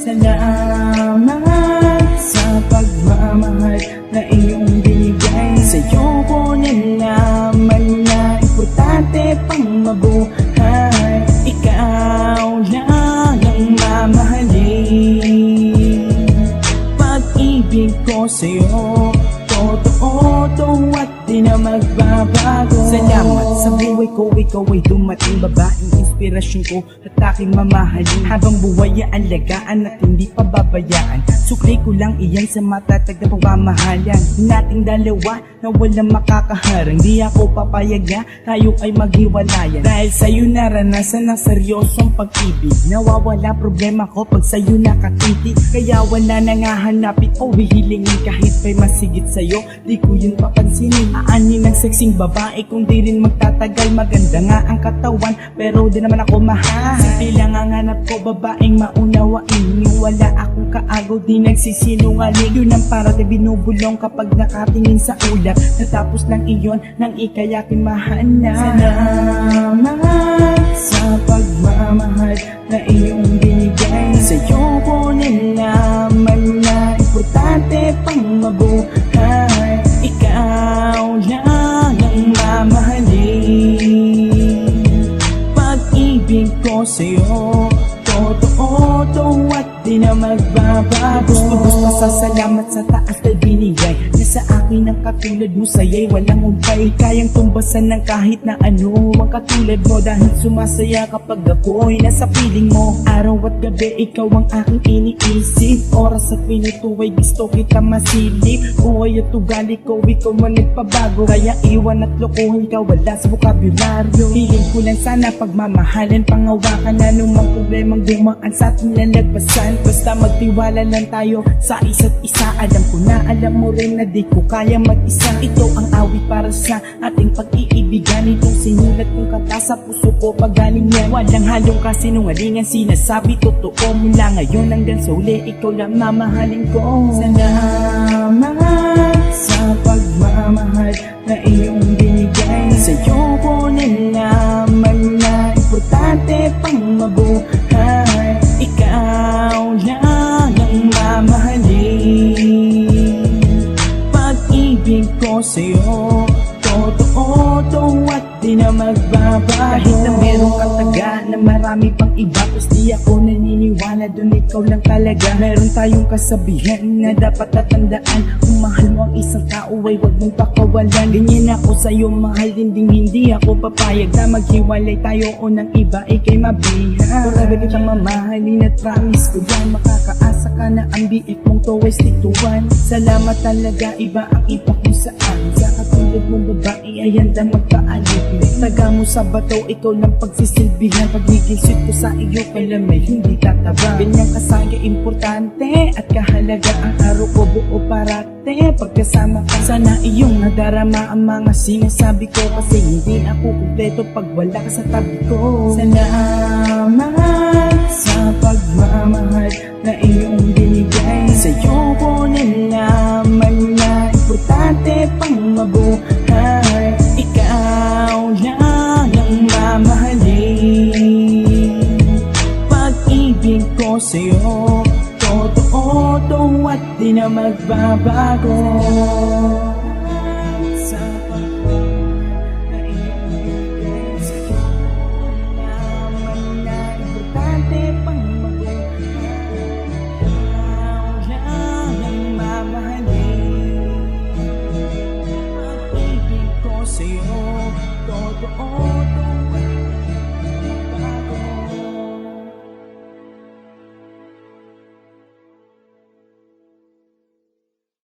Salamat sa pagmamahal na iyong binigay. Sa'yo ko nalaman na importante pang mabuhay. Ikaw lang ang mamahalin. Pag-ibig ko sa'yo totoo to at di na magbabago. Salamat sa buhay ko, ikaw ay dumating. Babaeng inspirasyon ko at aking mamahalin. Habang buhay ay alagaan at hindi pababayaan. Sukli ko lang iyan sa matatag na pagmamahalan nating dalawa na walang makakaharang. Di ako papayag na tayo ay maghiwalayan. Dahil sa'yo naranasan ng seryosong pag-ibig. Nawawala problema ko pag sa'yo nakatitig. Kaya wala nang hahanapin o hihilingin kahit pa'y masigit sa'yo. Di ko yun papansinin. Aanin ng sexing babae kung di rin magtatagal. Maganda nga ang katawan pero di naman ako mahal. Simple lang ang hanap ko, babaeng maunawain. Yung wala akong kaagaw, di nagsisinungaling. Yun ang parating binubulong kapag nakatingin sa ulap. Natapos lang iyon nang ikay aking mahanap. Salamat sa pagmamahal na iyong binigay. Sa'yo ko nalaman na importante pang mabuhay. Ikaw lang ang mamahalin. Pag-ibig ko sa'yo totoo to at di na magbabago. Gusto pasasalamat sa taas na binigay na sa akin ang katulad mo sa'yo'y walang umpay. Kayang tumbasan ng kahit na ano ang katulad mo. Dahil sumasaya kapag ako'y nasa piling mo. Araw at gabi ikaw ang aking iniisip. Oras at minuto ay gusto kita masilip. Buhay at ugali ko, ikaw man nagpabago. Kaya iwan at lokohin ka, wala sa bokabularyo. Hiling ko lang sana pagmamahalan, pangawakan na anumang problemang dumaan sa ating lalagpasan. Basta magtiwala lang tayo sa isa't isa. Alam ko na alam mo rin na di ko kaya mag-isa. Ito ang awit para sa ating pag-iibigan. Itong sinulat kong kanta sa puso ko pagaling yan. Walang halong kasinungalingan, sinasabi totoo. Mula ngayon hanggang sa uli, ikaw lang mamahalin ko. Salamat sa pagmamahal na iyong binigay. Sa'yo ko nalaman na importante pang mabuhay. Ikaw lang ang mamahalin. Pag-ibig ko sa'yo totoo to at di na magbabago. Kahit na merong kataga na marami pang iba, tapos di ako naniniwala dun ikaw lang talaga. Meron tayong kasabihan na dapat tatandaan. Kung mahal mo ang isang tao ay wag mong pakawalan. Ganyan ako sa'yo mahal, hindi ako papayag na maghiwalay tayo o ng iba ay kay mabihan. Forever kitang mamahalin at promise ko yan. Makakaasa ka na ang BF mong to ay stick to one. Salamat talaga, iba ang iba kung saan. Sa katulad mong babae ay handang magpaalit. Taga mo sa bato, ikaw lang pagsisilbihan. Pagiging sweet ko sa iyo, kailan may hindi tataba. Ganyan kasaya importante at kahalaga. Ang araw ko buo parate pagkasama ka. Sana iyong nadarama ang mga sinasabi ko. Kasi hindi ako kumpleto pag wala ka sa tabi ko. Salamat sa pagmamahal na iyong binigay. Sa'yo ko nalaman na importante pang mabuhay. Ikaw lang ang mamahalin. Pag-ibig ko sa'yo totoo to at di na magbabago.